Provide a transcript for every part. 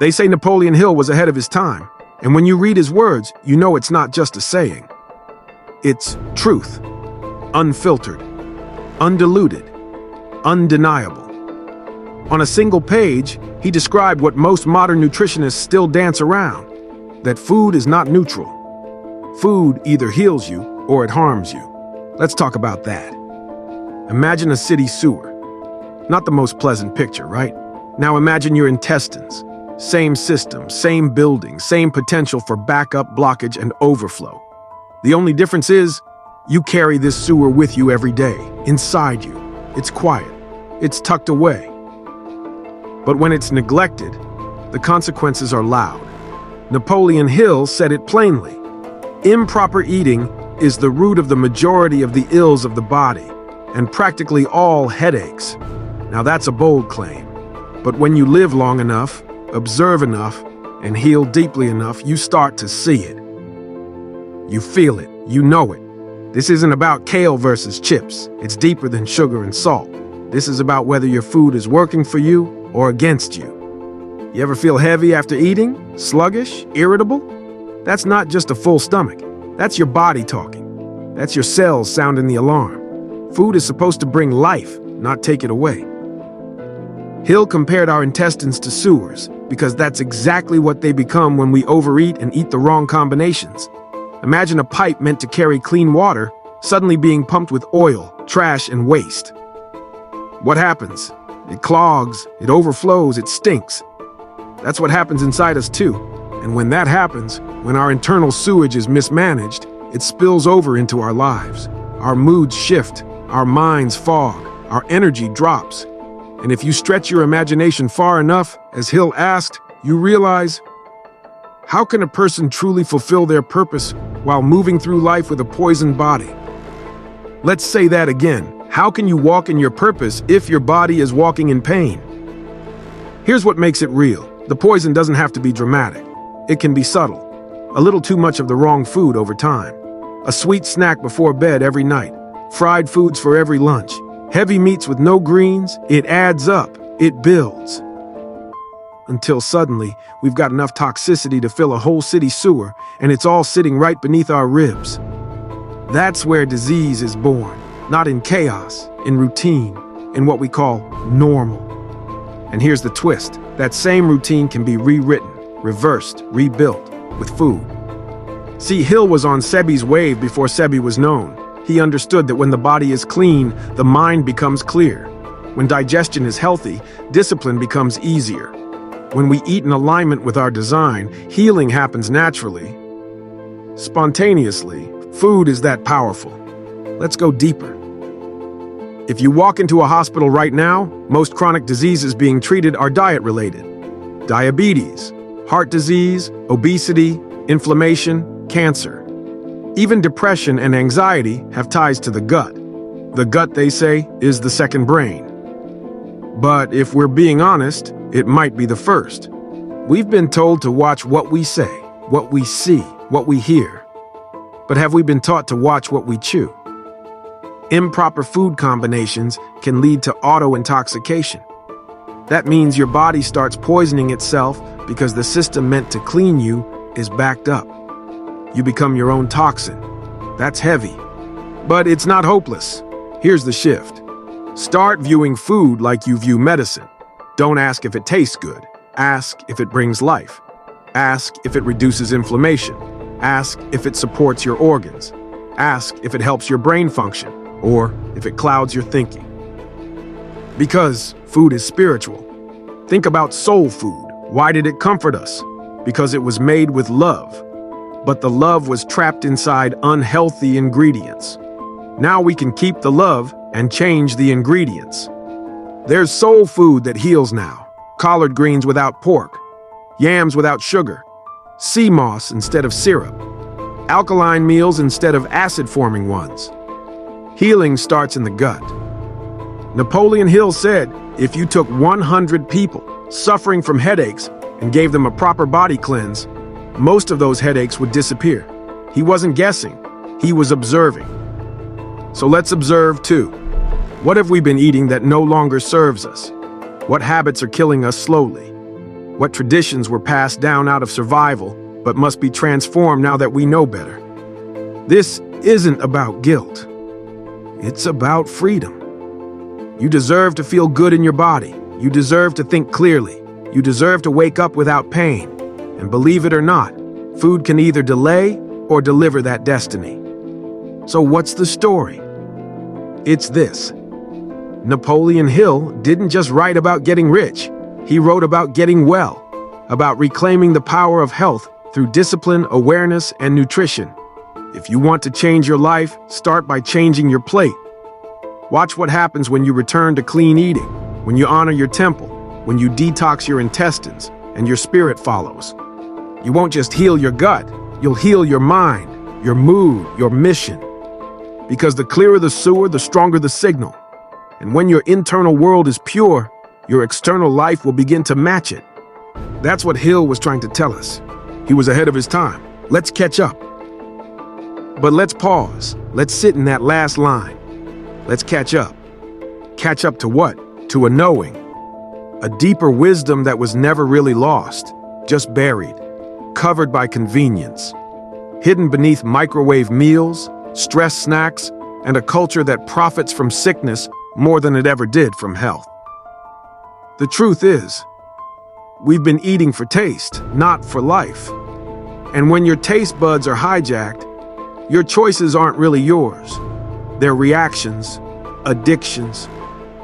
They say Napoleon Hill was ahead of his time, and when you read his words, you know it's not just a saying. It's truth, unfiltered, undiluted, undeniable. On a single page, he described what most modern nutritionists still dance around, that food is not neutral. Food either heals you or it harms you. Let's talk about that. Imagine a city sewer. Not the most pleasant picture, right? Now imagine your intestines. Same system, same building, same potential for backup, blockage, and overflow. The only difference is, you carry this sewer with you every day, inside you. It's quiet. It's tucked away. But when it's neglected, the consequences are loud. Napoleon Hill said it plainly. Improper eating is the root of the majority of the ills of the body, and practically all headaches. Now that's a bold claim. But when you live long enough, observe enough, and heal deeply enough, you start to see it. You feel it. You know it. This isn't about kale versus chips. It's deeper than sugar and salt. This is about whether your food is working for you or against you. You ever feel heavy after eating? Sluggish? Irritable? That's not just a full stomach. That's your body talking. That's your cells sounding the alarm. Food is supposed to bring life, not take it away. Hill compared our intestines to sewers because that's exactly what they become when we overeat and eat the wrong combinations. Imagine a pipe meant to carry clean water suddenly being pumped with oil, trash, and waste. What happens? It clogs, it overflows, it stinks. That's what happens inside us too. And when that happens, when our internal sewage is mismanaged, it spills over into our lives. Our moods shift, our minds fog, our energy drops. And if you stretch your imagination far enough, as Hill asked, you realize, how can a person truly fulfill their purpose while moving through life with a poisoned body? Let's say that again. How can you walk in your purpose if your body is walking in pain? Here's what makes it real. The poison doesn't have to be dramatic. It can be subtle. A little too much of the wrong food over time. A sweet snack before bed every night. Fried foods for every lunch. Heavy meats with no greens. It adds up. It builds. Until suddenly, we've got enough toxicity to fill a whole city sewer, and it's all sitting right beneath our ribs. That's where disease is born. Not in chaos, in routine, in what we call normal. And here's the twist. That same routine can be rewritten, reversed, rebuilt with food. See, Hill was on Sebi's wave before Sebi was known. He understood that when the body is clean, the mind becomes clear. When digestion is healthy, discipline becomes easier. When we eat in alignment with our design, healing happens naturally. Spontaneously, food is that powerful. Let's go deeper. If you walk into a hospital right now, most chronic diseases being treated are diet-related. Diabetes, heart disease, obesity, inflammation, cancer. Even depression and anxiety have ties to the gut. The gut, they say, is the second brain. But if we're being honest, it might be the first. We've been told to watch what we say, what we see, what we hear. But have we been taught to watch what we chew? Improper food combinations can lead to auto-intoxication. That means your body starts poisoning itself because the system meant to clean you is backed up. You become your own toxin. That's heavy. But it's not hopeless. Here's the shift. Start viewing food like you view medicine. Don't ask if it tastes good. Ask if it brings life. Ask if it reduces inflammation. Ask if it supports your organs. Ask if it helps your brain function, or if it clouds your thinking. Because food is spiritual. Think about soul food. Why did it comfort us? Because it was made with love. But the love was trapped inside unhealthy ingredients. Now we can keep the love and change the ingredients. There's soul food that heals now. Collard greens without pork. Yams without sugar. Sea moss instead of syrup. Alkaline meals instead of acid-forming ones. Healing starts in the gut. Napoleon Hill said, if you took 100 people suffering from headaches and gave them a proper body cleanse, most of those headaches would disappear. He wasn't guessing, he was observing. So let's observe too. What have we been eating that no longer serves us? What habits are killing us slowly? what traditions were passed down out of survival but must be transformed now that we know better. This isn't about guilt. It's about freedom. You deserve to feel good in your body. You deserve to think clearly. You deserve to wake up without pain. And believe it or not, food can either delay or deliver that destiny. So what's the story? It's this. Napoleon Hill didn't just write about getting rich. He wrote about getting well, about reclaiming the power of health through discipline, awareness, and nutrition. If you want to change your life, start by changing your plate. Watch what happens when you return to clean eating, when you honor your temple, when you detox your intestines, and your spirit follows. You won't just heal your gut, you'll heal your mind, your mood, your mission. Because the clearer the sewer, the stronger the signal. And when your internal world is pure, your external life will begin to match it. That's what Hill was trying to tell us. He was ahead of his time. Let's catch up. But let's pause. Let's sit in that last line. Let's catch up. Catch up to what? To a knowing. A deeper wisdom that was never really lost, just buried, covered by convenience, hidden beneath microwave meals, stress snacks, and a culture that profits from sickness more than it ever did from health. The truth is, we've been eating for taste, not for life. And when your taste buds are hijacked, your choices aren't really yours. They're reactions, addictions,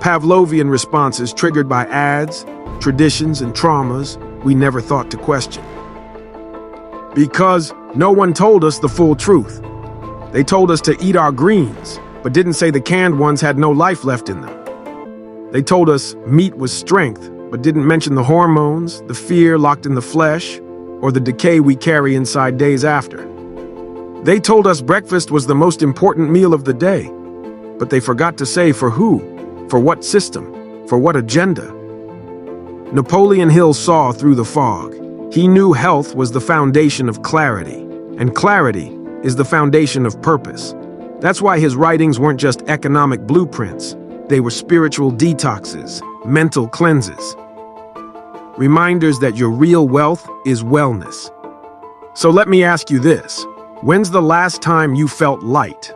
Pavlovian responses triggered by ads, traditions, and traumas we never thought to question. Because no one told us the full truth. They told us to eat our greens, but didn't say the canned ones had no life left in them. They told us meat was strength, but didn't mention the hormones, the fear locked in the flesh, or the decay we carry inside days after. They told us breakfast was the most important meal of the day, but they forgot to say for who, for what system, for what agenda. Napoleon Hill saw through the fog. He knew health was the foundation of clarity, and clarity is the foundation of purpose. That's why his writings weren't just economic blueprints. They were spiritual detoxes, mental cleanses, reminders that your real wealth is wellness. So let me ask you this. When's the last time you felt light?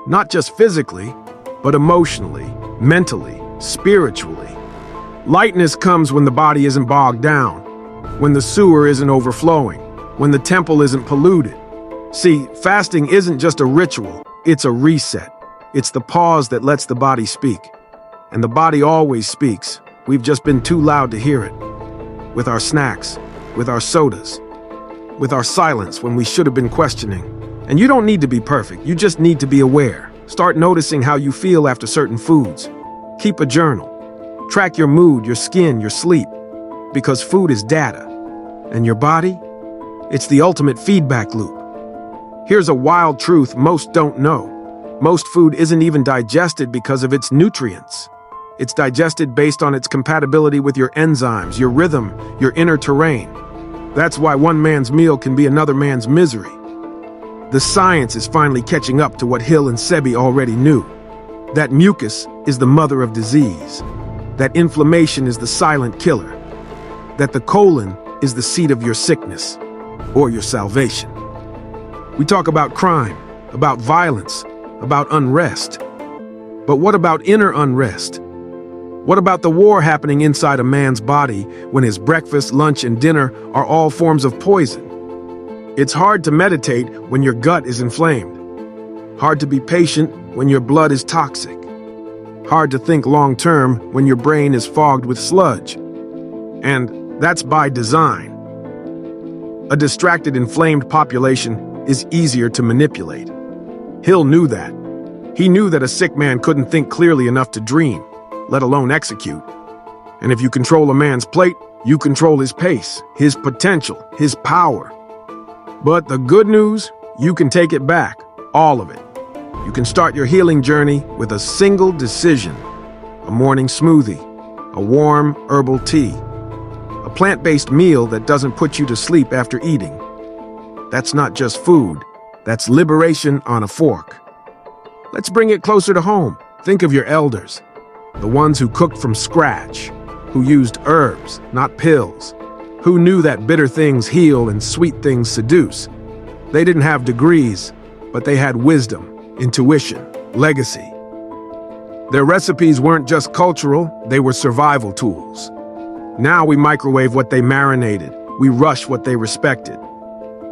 Not just physically, but emotionally, mentally, spiritually. Lightness comes when the body isn't bogged down, when the sewer isn't overflowing, when the temple isn't polluted. See, fasting isn't just a ritual, it's a reset. It's the pause that lets the body speak. And the body always speaks. We've just been too loud to hear it. With our snacks, with our sodas, with our silence when we should have been questioning. And you don't need to be perfect, you just need to be aware. Start noticing how you feel after certain foods. Keep a journal. Track your mood, your skin, your sleep. Because food is data. And your body? It's the ultimate feedback loop. Here's a wild truth most don't know. Most food isn't even digested because of its nutrients. It's digested based on its compatibility with your enzymes, your rhythm, your inner terrain. That's why one man's meal can be another man's misery. The science is finally catching up to what Hill and Sebi already knew. That mucus is the mother of disease. That inflammation is the silent killer. That the colon is the seat of your sickness or your salvation. We talk about crime, about violence, about unrest. But what about inner unrest? What about the war happening inside a man's body when his breakfast, lunch, and dinner are all forms of poison? It's hard to meditate when your gut is inflamed. Hard to be patient when your blood is toxic. Hard to think long-term when your brain is fogged with sludge. And that's by design. A distracted, inflamed population is easier to manipulate. Hill knew that. He knew that a sick man couldn't think clearly enough to dream, let alone execute. And if you control a man's plate, you control his pace, his potential, his power. But the good news, you can take it back, all of it. You can start your healing journey with a single decision. A morning smoothie, a warm herbal tea, a plant-based meal that doesn't put you to sleep after eating. That's not just food, that's liberation on a fork. Let's bring it closer to home. Think of your elders, the ones who cooked from scratch, who used herbs, not pills, Who knew that bitter things heal and sweet things seduce? They didn't have degrees, but they had wisdom, intuition, legacy. Their recipes weren't just cultural, they were survival tools. Now we microwave what they marinated, we rush what they respected.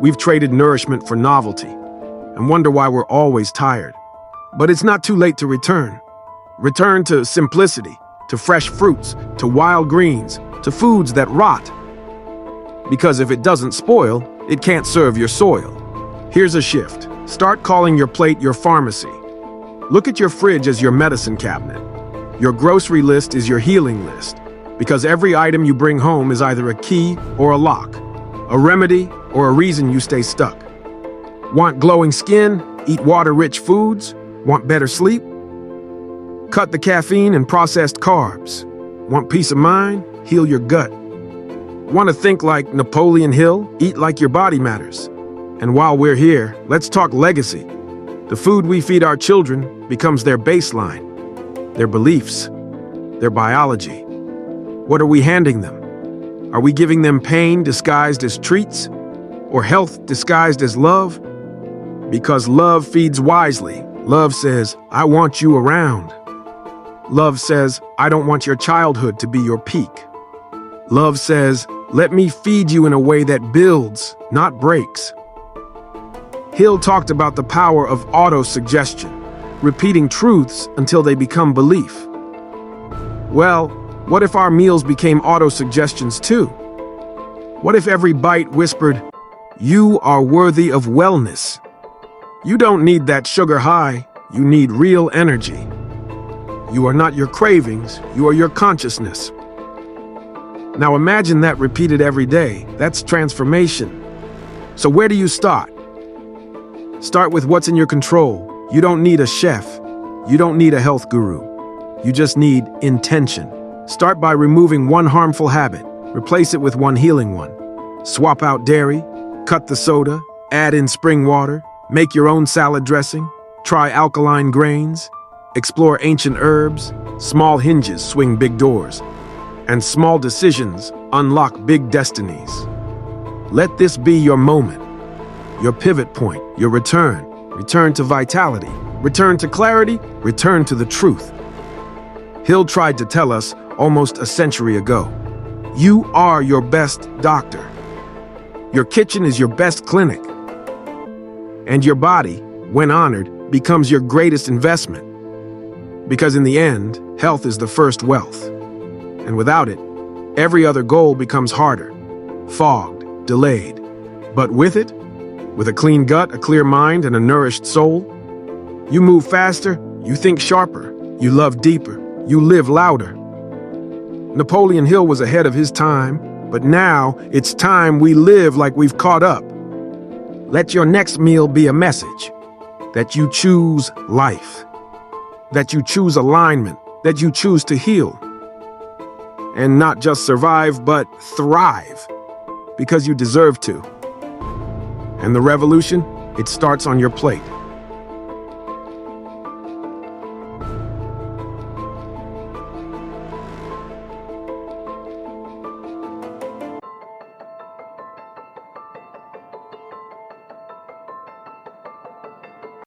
We've traded nourishment for novelty, and wonder why we're always tired. But it's not too late to return. Return to simplicity, to fresh fruits, to wild greens, to foods that rot. Because if it doesn't spoil, it can't serve your soil. Here's a shift. Start calling your plate your pharmacy. Look at your fridge as your medicine cabinet. Your grocery list is your healing list, because every item you bring home is either a key or a lock, a remedy or a reason you stay stuck. Want glowing skin? Eat water-rich foods? Want better sleep? Cut the caffeine and processed carbs. Want peace of mind? Heal your gut. Want to think like Napoleon Hill? Eat like your body matters. And while we're here, let's talk legacy. The food we feed our children becomes their baseline, their beliefs, their biology. What are we handing them? Are we giving them pain disguised as treats? Or health disguised as love? Because love feeds wisely. Love says, I want you around. Love says, I don't want your childhood to be your peak. Love says, let me feed you in a way that builds, not breaks. Hill talked about the power of auto-suggestion, repeating truths until they become belief. Well, what if our meals became auto-suggestions too? What if every bite whispered, you are worthy of wellness? You don't need that sugar high, you need real energy. You are not your cravings, you are your consciousness. Now imagine that repeated every day. That's transformation. So where do you start? Start with what's in your control. You don't need a chef. You don't need a health guru. You just need intention. Start by removing one harmful habit. Replace it with one healing one. Swap out dairy, cut the soda, add in spring water, make your own salad dressing, try alkaline grains, explore ancient herbs. Small hinges swing big doors, and small decisions unlock big destinies. Let this be your moment, your pivot point, your return. Return to vitality, return to clarity, return to the truth. Hill tried to tell us almost a century ago, you are your best doctor. Your kitchen is your best clinic. And your body, when honored, becomes your greatest investment. Because in the end, health is the first wealth. And without it, every other goal becomes harder, fogged, delayed. But with it, with a clean gut, a clear mind, and a nourished soul, you move faster, you think sharper, you love deeper, you live louder. Napoleon Hill was ahead of his time, but now it's time we live like we've caught up. Let your next meal be a message that you choose life, that you choose alignment, that you choose to heal. And not just survive, but thrive, because you deserve to. And the revolution, it starts on your plate.